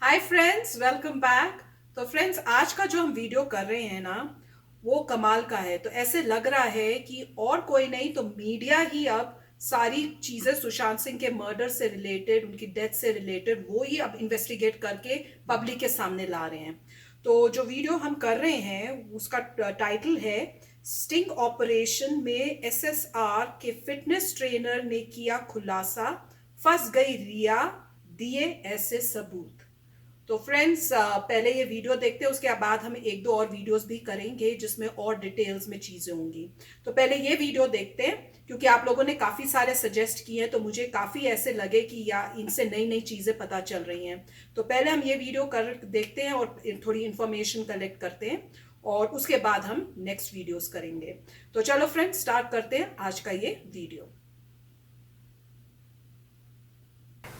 Hi friends, welcome back. तो friends, आज का जो हम वीडियो कर रहे हैं ना, वो कमाल का है। तो ऐसे लग रहा है कि और कोई नहीं तो मीडिया ही अब सारी चीजें सुशांत सिंह के मर्डर से रिलेटेड, उनकी डेथ से रिलेटेड, वो ही अब इन्वेस्टिगेट करके पब्लिक के सामने ला रहे हैं। तो जो वीडियो हम कर रहे हैं उसका टाइटल है स्टिंग ऑपरेशन में एसएसआर के फिटनेस ट्रेनर ने किया खुलासा, फंस गई रिया, दिए ऐसे सबूत। तो फ्रेंड्स, पहले ये वीडियो देखते हैं, उसके बाद हम एक दो और वीडियोस भी करेंगे जिसमें और डिटेल्स में चीजें होंगी। तो पहले ये वीडियो देखते हैं क्योंकि आप लोगों ने काफी सारे सजेस्ट किए हैं, तो मुझे काफी ऐसे लगे कि या इनसे नई नई चीजें पता चल रही हैं। तो पहले हम ये वीडियो कर देखते हैं और थोड़ी इंफॉर्मेशन कलेक्ट करते हैं और उसके बाद हम नेक्स्ट वीडियोस करेंगे। तो चलो फ्रेंड्स, स्टार्ट करते हैं आज का ये वीडियो।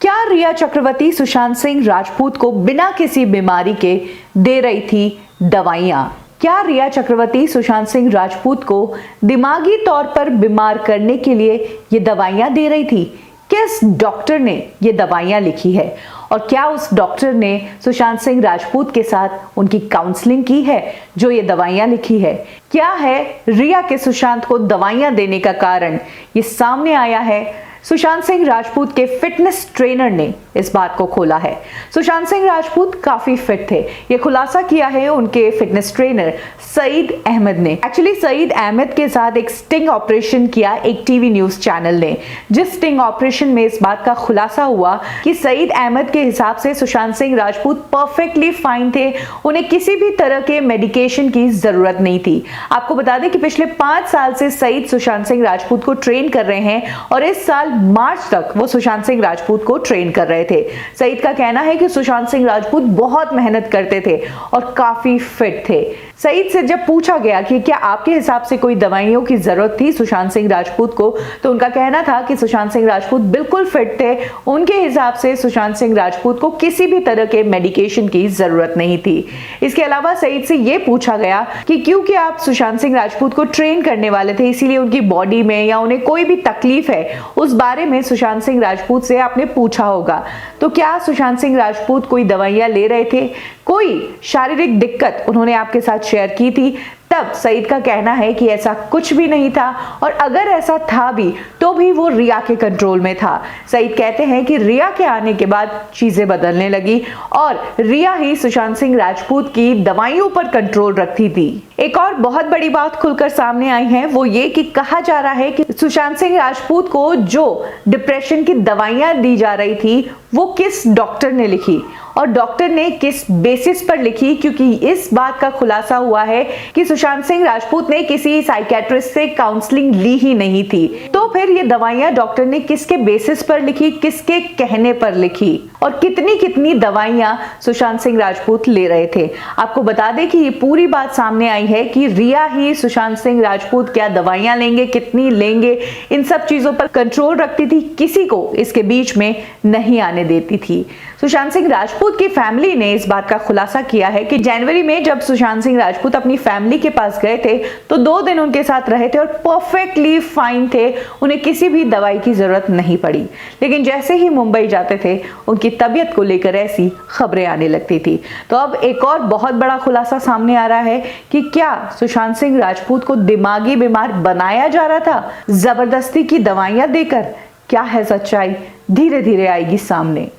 क्या रिया चक्रवर्ती सुशांत सिंह राजपूत को बिना किसी बीमारी के दे रही थी दवाइयां? क्या रिया चक्रवर्ती सुशांत सिंह राजपूत को दिमागी तौर पर बीमार करने के लिए ये दवाइयां दे रही थी? किस डॉक्टर ने ये दवाइयां लिखी है और क्या उस डॉक्टर ने सुशांत सिंह राजपूत के साथ उनकी काउंसलिंग की है जो ये दवाइयां लिखी है? क्या है रिया के सुशांत को दवाइयां देने का कारण? ये सामने आया है। सुशांत सिंह राजपूत के फिटनेस ट्रेनर ने इस बात को खोला है। सुशांत सिंह राजपूत काफी फिट थे, ये खुलासा किया है उनके फिटनेस ट्रेनर सईद अहमद ने। एक्चुअली सईद अहमद के साथ एक स्टिंग ऑपरेशन किया एक टीवी न्यूज चैनल ने, जिस स्टिंग ऑपरेशन में इस बात का खुलासा हुआ कि सईद अहमद के हिसाब से सुशांत सिंह राजपूत परफेक्टली फाइन थे, उन्हें किसी भी तरह के मेडिकेशन की जरूरत नहीं थी। आपको बता दें कि पिछले 5 साल से सईद सुशांत सिंह राजपूत को ट्रेन कर रहे हैं और इस साल मार्च तक वो सुशांत सिंह राजपूत को ट्रेन कर रहे थे। सईद का कहना है कि सुशांत सिंह राजपूत बहुत मेहनत करते थे और काफी फिट थे। सईद से जब पूछा गया कि क्या आपके हिसाब से कोई दवाइयों की जरूरत थी सुशांत सिंह राजपूत को, तो उनका कहना था कि सुशांत सिंह राजपूत बिल्कुल फिट थे, उनके हिसाब से सुशांत सिंह राजपूत को किसी भी तरह के मेडिकेशन की जरूरत नहीं थी। इसके अलावा सईद से यह पूछा गया कि क्योंकि आप सुशांत सिंह राजपूत को ट्रेन करने वाले थे, इसीलिए उनकी बॉडी में या उन्हें कोई भी तकलीफ है उस बारे में सुशांत सिंह राजपूत से आपने पूछा होगा। तो क्या सुशांत सिंह राजपूत कोई दवाइयां ले रहे थे, कोई शारीरिक दिक्कत उन्होंने आपके साथ शेयर की थी? तब सईद का कहना है कि ऐसा कुछ भी नहीं था और अगर ऐसा था भी तो भी वो रिया के कंट्रोल में था। सईद कहते हैं कि रिया के आने के बाद चीजें बदलने लगी और रिया ही सुशांत सिंह राजपूत की दवाइयों पर कंट्रोल रखती थी। एक और बहुत बड़ी बात खुलकर सामने आई है, वो ये कि कहा जा रहा है कि सुशांत सिंह राजपूत को जो डिप्रेशन की दवाइयां दी जा रही थी वो किस डॉक्टर ने लिखी और डॉक्टर ने किस बेसिस पर लिखी, क्योंकि इस बात का खुलासा हुआ है कि सुशांत सिंह राजपूत ने किसी साइकियाट्रिस्ट से काउंसलिंग ली ही नहीं थी। तो फिर ये दवाइयां डॉक्टर ने किसके बेसिस पर लिखी, किसके कहने पर लिखी और कितनी कितनी दवाइयां सुशांत सिंह राजपूत ले रहे थे? आपको बता दें कि ये पूरी बात सामने आई है कि रिया ही सुशांत सिंह राजपूत क्या दवाइयां लेंगे, कितनी लेंगे, इन सब चीजों पर कंट्रोल रखती थी, किसी को इसके बीच में नहीं आने देती थी। सुशांत सिंह राजपूत की फैमिली ने इस बात का खुलासा किया है कि जनवरी में जब सुशांत सिंह राजपूत अपनी फैमिली के पास गए थे तो 2 दिन उनके साथ रहे थे और परफेक्टली फाइन थे, उन्हें किसी भी दवाई की जरूरत नहीं पड़ी। लेकिन जैसे ही मुंबई जाते थे उनकी तबीयत को लेकर ऐसी खबरें आने लगती थी। तो अब एक और बहुत बड़ा खुलासा सामने आ रहा है कि क्या सुशांत सिंह राजपूत को दिमागी बीमार बनाया जा रहा था जबरदस्ती की दवाइयां देकर? क्या है सच्चाई, धीरे धीरे आएगी सामने।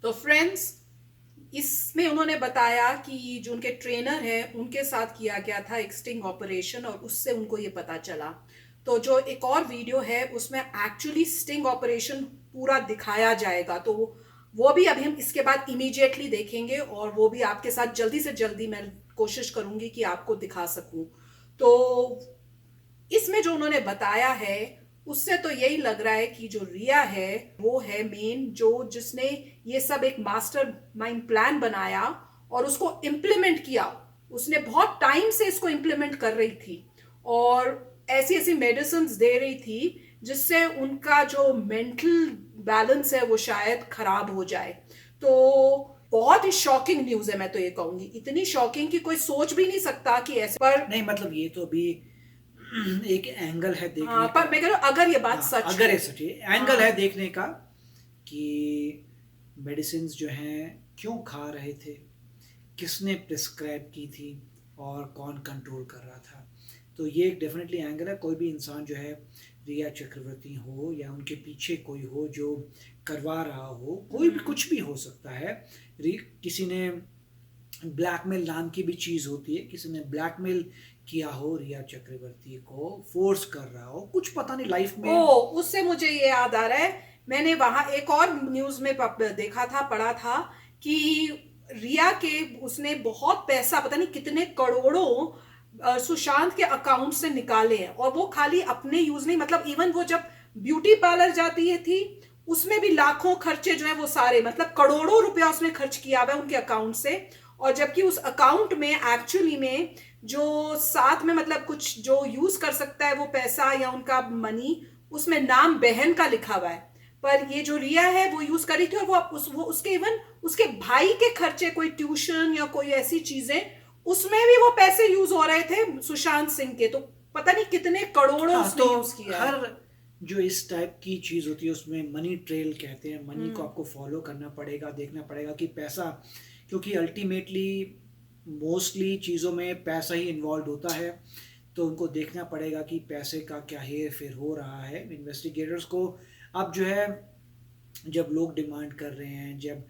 तो फ्रेंड्स, इसमें उन्होंने बताया कि जो उनके ट्रेनर हैं उनके साथ किया गया था एक स्टिंग ऑपरेशन और उससे उनको ये पता चला। तो जो एक और वीडियो है उसमें एक्चुअली स्टिंग ऑपरेशन पूरा दिखाया जाएगा, तो वो भी अभी हम इसके बाद इमीडिएटली देखेंगे और वो भी आपके साथ जल्दी से जल्दी मैं कोशिश करूंगी कि आपको दिखा सकूं। तो इसमें जो उन्होंने बताया है उससे तो यही लग रहा है कि जो रिया है वो है मेन, जो जिसने ये सब एक मास्टर माइंड प्लान बनाया और उसको इम्प्लीमेंट किया। उसने बहुत टाइम से इसको इम्प्लीमेंट कर रही थी और ऐसी ऐसी मेडिसिन दे रही थी जिससे उनका जो मेंटल बैलेंस है वो शायद खराब हो जाए। तो बहुत ही शॉकिंग न्यूज है, मैं तो ये कहूंगी इतनी शॉकिंग कि कोई सोच भी नहीं सकता कि ऐसे पर नहीं, मतलब ये तो अभी एक एंगल है देखने हाँ, पर मैं कह रहा हूं अगर ये बात सच अगर है, सच एंगल है देखने का कि मेडिसिन्स जो हैं क्यों खा रहे थे, किसने प्रिस्क्राइब की थी और कौन कंट्रोल कर रहा था। तो ये एक डेफिनेटली एंगल है। कोई भी इंसान जो है, रिया चक्रवर्ती हो या उनके पीछे कोई हो जो करवा रहा हो, कोई भी कुछ भी हो सकता है। किसी ने ब्लैकमेल नाम की भी चीज़ होती है, किसी ने ब्लैकमेल किया हो रिया चक्रवर्ती को, फोर्स कर रहा हो, कुछ पता नहीं लाइफ में। ओ, उससे मुझे ये याद आ रहा है, मैंने वहां एक और न्यूज में देखा था, पढ़ा था कि रिया के उसने बहुत पैसा, पता नहीं कितने करोड़ों सुशांत के अकाउंट से निकाले हैं, और वो खाली अपने यूज नहीं, मतलब इवन वो जब ब्यूटी पार्लर जाती है थी उसमें भी लाखों खर्चे जो है वो सारे, मतलब करोड़ों रुपया उसने खर्च किया हुआ है उनके अकाउंट से। और जबकि उस अकाउंट में एक्चुअली में जो साथ में मतलब कुछ जो यूज कर सकता है वो पैसा या उनका मनी, उसमें नाम बहन का लिखा हुआ है, पर ये जो रिया है वो यूज करी थी, और वो उसके इवन उसके भाई के खर्चे, कोई ट्यूशन या कोई ऐसी चीजें, उसमें भी वो पैसे यूज हो रहे थे सुशांत सिंह के। तो पता नहीं कितने करोड़ों हाँ, उसने तो यूज किया है। हर जो इस टाइप की चीज़ होती है उसमें मनी ट्रेल कहते हैं। मनी को आपको फॉलो करना पड़ेगा, देखना पड़ेगा कि पैसा, क्योंकि अल्टीमेटली मोस्टली चीज़ों में पैसा ही इन्वॉल्व होता है, तो उनको देखना पड़ेगा कि पैसे का क्या हेर फेर हो रहा है। इन्वेस्टिगेटर्स को अब जो है, जब लोग डिमांड कर रहे हैं, जब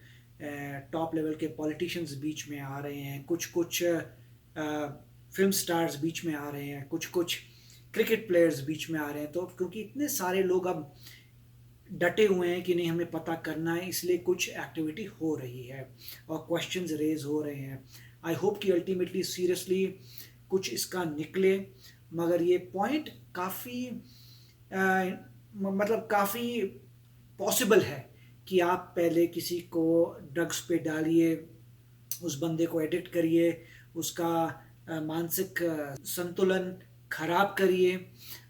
टॉप लेवल के पॉलिटिशियंस बीच में आ रहे हैं, कुछ कुछ फिल्म स्टार्स बीच में आ रहे हैं, कुछ कुछ क्रिकेट प्लेयर्स बीच में आ रहे हैं, तो क्योंकि इतने सारे लोग अब डटे हुए हैं कि नहीं हमें पता करना है, इसलिए कुछ एक्टिविटी हो रही है और क्वेश्चंस रेज हो रहे हैं। आई होप कि अल्टीमेटली सीरियसली कुछ इसका निकले, मगर ये पॉइंट काफ़ी मतलब काफ़ी पॉसिबल है कि आप पहले किसी को ड्रग्स पे डालिए, उस बंदे को एडिक्ट करिए, उसका मानसिक संतुलन खराब करिए,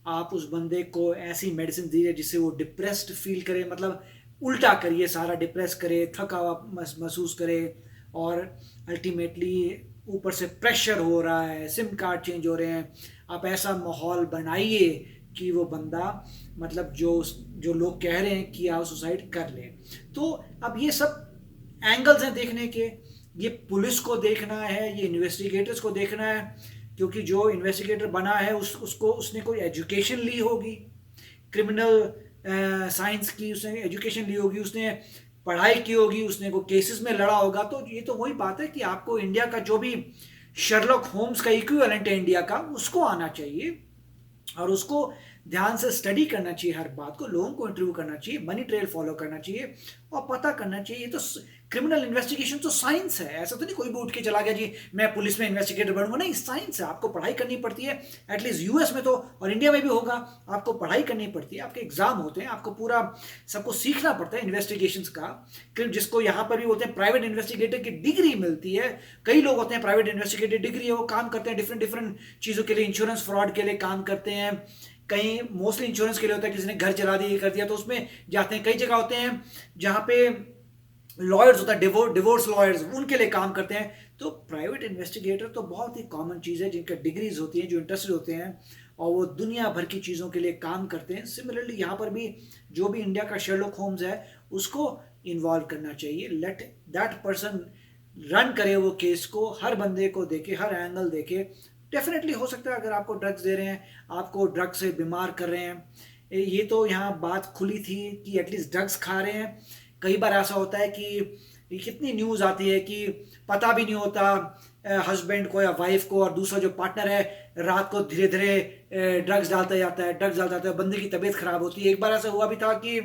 आप उस बंदे को ऐसी मेडिसिन दीजिए जिससे वो डिप्रेस्ड फील करे, मतलब उल्टा करिए, सारा डिप्रेस करे, थका हुआ महसूस करे, और अल्टीमेटली ऊपर से प्रेशर हो रहा है, सिम कार्ड चेंज हो रहे हैं। आप ऐसा माहौल बनाइए कि वो बंदा, मतलब जो लोग कह रहे हैं कि आप सुसाइड कर ले। तो अब ये सब एंगल्स हैं देखने के, ये पुलिस को देखना है, ये इन्वेस्टिगेटर्स को देखना है, क्योंकि जो इन्वेस्टिगेटर बना है उसने कोई एजुकेशन ली होगी, क्रिमिनल साइंस की उसने एजुकेशन ली होगी, उसने पढ़ाई की होगी, उसने कोई केसेस में लड़ा होगा। तो ये तो वही बात है कि आपको इंडिया का जो भी शर्लॉक होम्स का इक्विवेलेंट है इंडिया का, उसको आना चाहिए और उसको ध्यान से स्टडी करना चाहिए, हर बात को, लोगों को इंटरव्यू करना चाहिए, मनी ट्रेल फॉलो करना चाहिए और पता करना चाहिए। ये तो क्रिमिनल इन्वेस्टिगेशन तो साइंस है, ऐसा तो नहीं कोई भी उठ के चला गया जी मैं पुलिस में इन्वेस्टिगेटर बनूंगा, नहीं, साइंस है, आपको पढ़ाई करनी पड़ती है। एटलीस्ट यूएस में तो, और इंडिया में भी होगा, आपको पढ़ाई करनी पड़ती है, आपके एग्जाम होते हैं, आपको पूरा सबको सीखना पड़ता है इन्वेस्टिगेशंस का, जिसको यहाँ पर भी बोलते हैं प्राइवेट इन्वेस्टिगेटर की डिग्री मिलती है। कई लोग होते हैं प्राइवेट इन्वेस्टिगेटर डिग्री है, वो काम करते हैं डिफरेंट डिफरेंट चीज़ों के लिए, इंश्योरेंस फ्रॉड के लिए काम करते हैं, कहीं मोस्टली इंश्योरेंस के लिए होता है, किसी ने घर चला दिया, ये कर दिया, तो उसमें जाते हैं। कई जगह होते हैं जहाँ पे लॉयर्स होता है, डिवोर्स लॉयर्स, उनके लिए काम करते हैं। तो प्राइवेट इन्वेस्टिगेटर तो बहुत ही कॉमन चीज़ है, जिनका डिग्रीज होती हैं, जो इंटरेस्टेड होते हैं और वो दुनिया भर की चीज़ों के लिए काम करते हैं। सिमिलरली यहाँ पर भी जो भी इंडिया का शर्लॉक होम्स है उसको इन्वॉल्व करना चाहिए, लेट दैट पर्सन रन करे वो केस को, हर बंदे को देखे, हर एंगल देखे। डेफिनेटली हो सकता है अगर आपको ड्रग्स दे रहे हैं, आपको ड्रग्स से बीमार कर रहे हैं, ये तो यहाँ बात खुली थी कि एटलीस्ट ड्रग्स खा रहे हैं। कई बार ऐसा होता है कि कितनी न्यूज़ आती है कि पता भी नहीं होता हस्बैंड को या वाइफ को, और दूसरा जो पार्टनर है रात को धीरे धीरे ड्रग्स डालता जाता है, बंदे की तबीयत खराब होती है। एक बार ऐसा हुआ भी था कि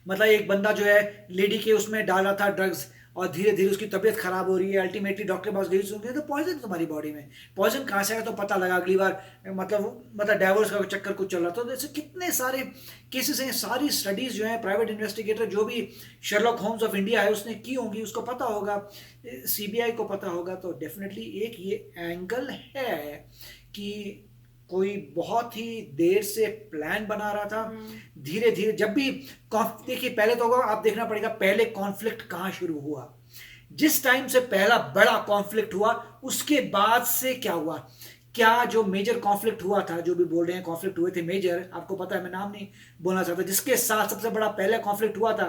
मतलब एक बंदा जो है लेडी के उसमें डाला था ड्रग्स, और धीरे धीरे उसकी तबीयत खराब हो रही है, अल्टीमेटली डॉक्टर के पास गई, सुन तो पॉइजन तुम्हारी बॉडी में, पॉइजन कहाँ से आया तो पता लगा अगली बार, मतलब डाइवोर्स का चक्कर कुछ चल रहा था। तो ऐसे कितने सारे केसेस हैं, सारी स्टडीज जो है प्राइवेट इन्वेस्टिगेटर, जो भी शर्लॉक होम्स ऑफ इंडिया है उसने की होंगी, उसको पता होगा, सीबीआई को पता होगा। तो डेफिनेटली एक ये एंगल है कि कोई बहुत ही देर से प्लान बना रहा था, धीरे धीरे जब भी देखिए, पहले तो आप देखना पड़ेगा पहले कॉन्फ्लिक्ट कहां शुरू हुआ। जिस टाइम से पहला बड़ा कॉन्फ्लिक्ट हुआ उसके बाद से क्या हुआ, क्या जो मेजर कॉन्फ्लिक्ट हुआ था, जो भी बोल रहे हैं कॉन्फ्लिक्ट हुए थे मेजर, आपको पता है, मैं नाम नहीं बोलना चाहता, जिसके साथ सबसे बड़ा पहले कॉन्फ्लिक्ट हुआ था,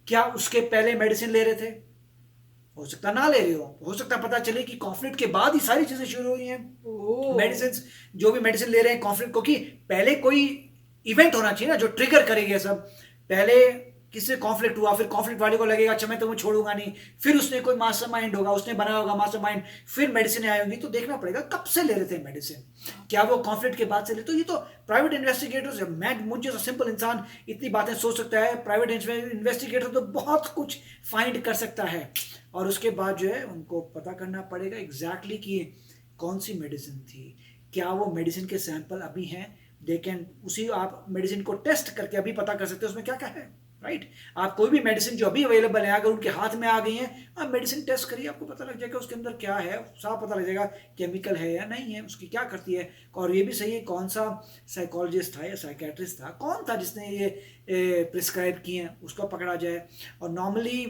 क्या उसके पहले मेडिसिन ले रहे थे? हो सकता ना ले रहे हो सकता पता चले कि कॉन्फ्लिक्ट के बाद ही सारी चीजें शुरू हुई हैं। मेडिसिन, जो भी मेडिसिन ले रहे हैं कॉन्फ्लिक्ट को, कि पहले कोई इवेंट होना चाहिए ना जो ट्रिगर करेगा सब। पहले किससे कॉन्फ्लिक्ट हुआ, फिर कॉन्फ्लिक्ट वाले को लगेगा अच्छा मैं तुम्हें छोड़ूंगा नहीं, फिर उसने कोई मास्टरमाइंड होगा, उसने बनाया होगा मास्टरमाइंड, फिर मेडिसिन आई होंगी। तो देखना पड़ेगा कब से ले रहे थे मेडिसिन, क्या वो कॉन्फ्लिक्ट के बाद से ले। तो ये तो प्राइवेट इन्वेस्टिगेटर्स, मुझे तो सिंपल इंसान इतनी बातें सोच सकता है, प्राइवेट इन्वेस्टिगेटर तो बहुत कुछ फाइंड कर सकता है। और उसके बाद जो है उनको पता करना पड़ेगा एग्जैक्टली कि कौन सी मेडिसिन थी, क्या वो मेडिसिन के सैंपल अभी हैं, दे कैन उसी आप मेडिसिन को टेस्ट करके अभी पता कर सकते हैं उसमें क्या क्या है, राइट। आप कोई भी मेडिसिन जो अभी अवेलेबल है अगर उनके हाथ में आ गई है, आप मेडिसिन टेस्ट करिए, आपको पता लग जाएगा उसके अंदर क्या है, साफ पता लग जाएगा केमिकल है या नहीं है, उसकी क्या करती है। और ये भी सही है कौन सा साइकोलॉजिस्ट था या साइकेट्रिस्ट था, कौन था जिसने ये प्रिस्क्राइब किए हैं, उसको पकड़ा जाए। और नॉर्मली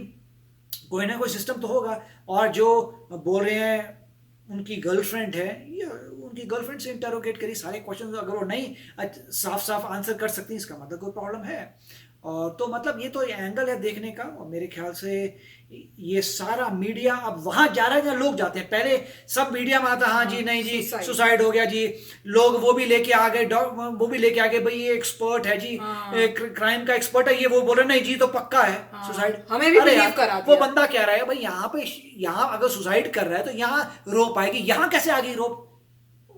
कोई ना कोई सिस्टम तो होगा। और जो बोल रहे हैं उनकी गर्लफ्रेंड है, या उनकी गर्लफ्रेंड से इंटरोगेट करिए सारे क्वेश्चन, अगर वो नहीं साफ साफ आंसर कर सकती इसका मतलब कोई प्रॉब्लम है। और तो मतलब ये तो एंगल है देखने का। और मेरे ख्याल से ये सारा मीडिया अब वहां जा रहा है जहाँ लोग जाते हैं। पहले सब मीडिया में आता हाँ जी नहीं जी सुसाइड हो गया जी, लोग वो भी लेके आ गए, वो भी लेके आ गए भाई ये एक्सपर्ट है जी, क्राइम का एक्सपर्ट है ये, वो बोल रहे नहीं जी तो पक्का है सुसाइड, हमें भी बिलीव करा दिया। वो बंदा कह रहा है भाई यहाँ अगर सुसाइड कर रहा है तो यहाँ रोप आएगी, यहाँ कैसे आ गई रोप?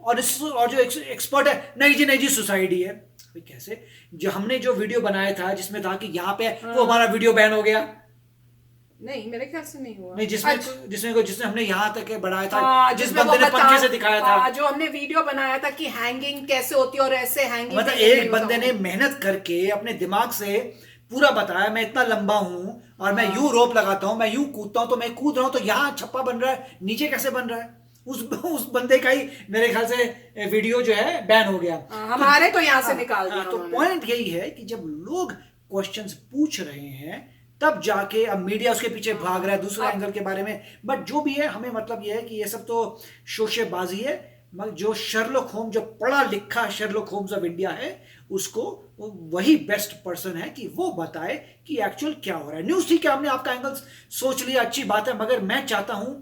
और जो एक्सपर्ट है नहीं जी सुसाइड ही है। कैसे? जो हमने जो वीडियो बनाया था जिसमें था कि यहाँ पे वो हमारा वीडियो बैन हो गया, नहीं मेरे ख्याल से नहीं हुआ। नहीं जिसमें हमने यहाँ तक बढ़ाया था, जिस बंदे ने पंखे से दिखाया था, जो हमने वीडियो बनाया था कि हैंगिंग कैसे होती है और ऐसे हैंगिंग, मतलब एक बंदे ने मेहनत करके अपने दिमाग से पूरा बताया मैं इतना लंबा हूं और मैं यूं रोप लगाता हूं, मैं यूं कूदता हूं, तो मैं कूद रहा हूं तो यहाँ छप्पा बन रहा है, नीचे कैसे बन रहा है? उस बंदे का ही मेरे ख्याल से वीडियो जो है बैन हो गया। हमारे तो यहाँ से निकाल दिया। तो पॉइंट यही है कि जब लोग क्वेश्चंस पूछ रहे हैं तब जाके अब मीडिया उसके पीछे भाग रहा है दूसरे एंगल के बारे में। बट जो भी है हमें मतलब ये है कि ये सब तो शोशेबाजी है, मगर जो शर्लॉक होम्स, जो पढ़ा लिखा शर्लॉक होम्स ऑफ इंडिया है, उसको वही बेस्ट पर्सन है कि वो बताए कि एक्चुअल क्या हो रहा है। न्यूज़ ठीक है, हमने आपका एंगल सोच लिया, अच्छी बात है, मगर मैं चाहता हूं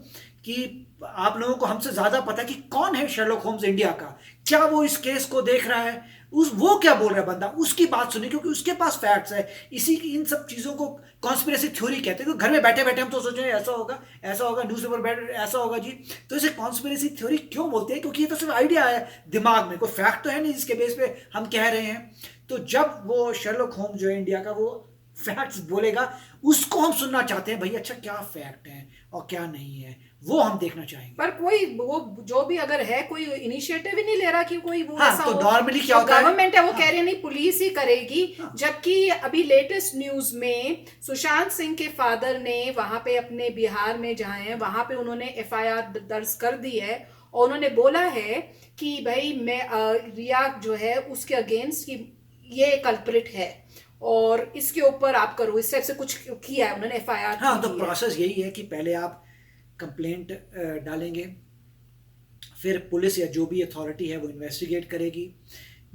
कि आप लोगों को हमसे ज्यादा पता है कि कौन है शर्लॉक होम्स इंडिया का, क्या वो इस केस को देख रहा है, वो क्या बोल रहा है बंदा, उसकी बात सुनिए, क्योंकि उसके पास फैक्ट्स है। इन सब चीजों को कॉन्स्पिरेसी थ्योरी कहते हैं। घर में बैठे बैठे हम तो सोच रहे हैं ऐसा होगा न्यूज़पेपर बैठ ऐसा होगा जी, तो इसे कॉन्स्पिरेसी थ्योरी क्यों बोलते हैं? क्योंकि ये तो सिर्फ आइडिया है दिमाग में, कोई फैक्ट तो है नहीं जिसके बेस पे हम कह रहे हैं। तो जब वो शर्लॉक होम्स जो है इंडिया का वो फैक्ट्स बोलेगा, उसको हम सुनना चाहते हैं। भाई अच्छा क्या फैक्ट है और क्या नहीं है, वो हम देखना चाहेंगे। पर कोई वो जो भी अगर है कोई इनिशिएटिव ही नहीं ले रहा कि कोई वो हाँ, तो नॉर्मली क्या होता है, गवर्नमेंट है वो कह रही है नहीं पुलिस ही करेगी। जबकि अभी लेटेस्ट न्यूज में सुशांत सिंह के फादर ने वहां पे अपने बिहार में जहाँ है वहां पे उन्होंने FIR दर्ज कर दी है और उन्होंने बोला है कि भाई मैं रिया जो है उसके अगेंस्ट की ये कल्प्रिट है और इसके ऊपर आप करो, इस टाइप से कुछ किया है उन्होंने FIR। हाँ, तो प्रोसेस यही है कि पहले आप कंप्लेंट डालेंगे, फिर पुलिस या जो भी अथॉरिटी है वो इन्वेस्टिगेट करेगी।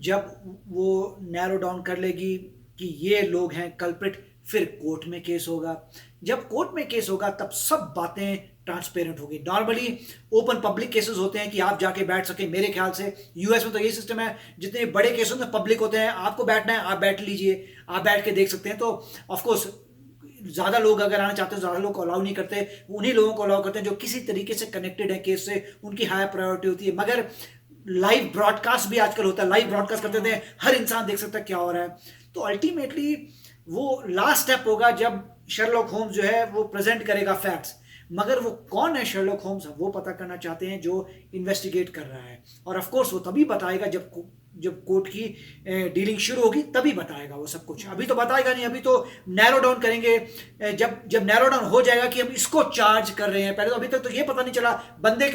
जब वो नैरो डाउन कर लेगी कि ये लोग हैं कल्प्रिट, फिर कोर्ट में केस होगा। जब कोर्ट में केस होगा तब सब बातें ट्रांसपेरेंट होगी। नॉर्मली ओपन पब्लिक केसेस होते हैं कि आप जाके बैठ सके। मेरे ख्याल से यूएस में तो ये सिस्टम है, जितने बड़े केसेस में पब्लिक होते हैं, आपको बैठना है आप बैठ लीजिए, आप बैठ के देख सकते हैं। तो ऑफकोर्स ज़्यादा लोग अगर आना चाहते हैं, ज़्यादा लोग को अलाउ नहीं करते, उन्हीं लोगों को अलाउ करते हैं जो किसी तरीके से कनेक्टेड है केस से, उनकी हायर प्रायोरिटी होती है। मगर लाइव ब्रॉडकास्ट भी आजकल होता है, लाइव ब्रॉडकास्ट करते थे, हर इंसान देख सकता है क्या हो रहा है। तो अल्टीमेटली वो लास्ट स्टेप होगा जब शर्लॉक होम्स जो है वो प्रेजेंट करेगा फैक्ट्स। मगर वो कौन है शर्लॉक होम्स, वो पता करना चाहते हैं जो इन्वेस्टिगेट कर रहा है। और ऑफ कोर्स वो तभी बताएगा जब कोर्ट की डीलिंग शुरू होगी, तभी बताएगा वो सब कुछ। अभी तो बताएगा नहीं, अभी तो नैरो डाउन करेंगे। जब नैरो डाउन हो जाएगा कि हम इसको चार्ज कर रहे हैं, पहले तो अभी तक तो ये पता नहीं चला बंदे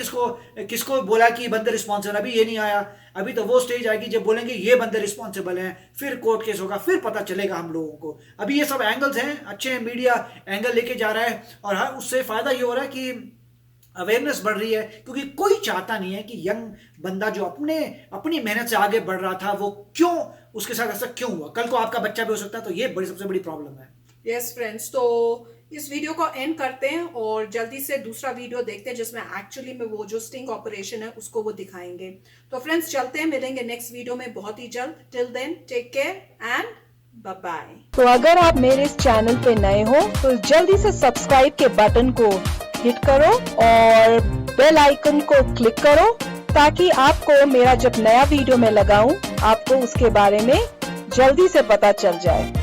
किसको बोला कि बंदे रिस्पॉन्सिबल, अभी ये नहीं आया। अभी तो वो स्टेज आएगी जब बोलेंगे ये बंदे रिस्पॉन्सिबल हैं, फिर कोर्ट केस होगा, फिर पता चलेगा हम लोगों को। अभी ये सब एंगल्स हैं, अच्छे हैं, मीडिया एंगल लेके जा रहा है और हाँ उससे फायदा ये हो रहा है कि अवेयरनेस बढ़ रही है, क्योंकि कोई चाहता नहीं है कि यंग बंदा जो अपनी मेहनत से आगे बढ़ रहा था वो क्यों, उसके साथ ऐसा क्यों हुआ। कल को आपका बच्चा भी हो सकता है, तो ये सबसे बड़ी प्रॉब्लम है। यस फ्रेंड्स, तो इस वीडियो को एंड करते हैं और जल्दी से दूसरा वीडियो देखते हैं जिसमें एक्चुअली में वो जो स्टिंग ऑपरेशन है उसको वो दिखाएंगे। तो फ्रेंड्स चलते हैं, मिलेंगे नेक्स्ट वीडियो में बहुत ही जल्द। Till then take care and bye bye. तो अगर आप मेरे इस चैनल पे नए हो तो जल्दी से सब्सक्राइब के बटन को हिट करो और बेल आइकन को क्लिक करो ताकि आपको मेरा जब नया वीडियो मैं लगाऊं आपको उसके बारे में जल्दी से पता चल जाए।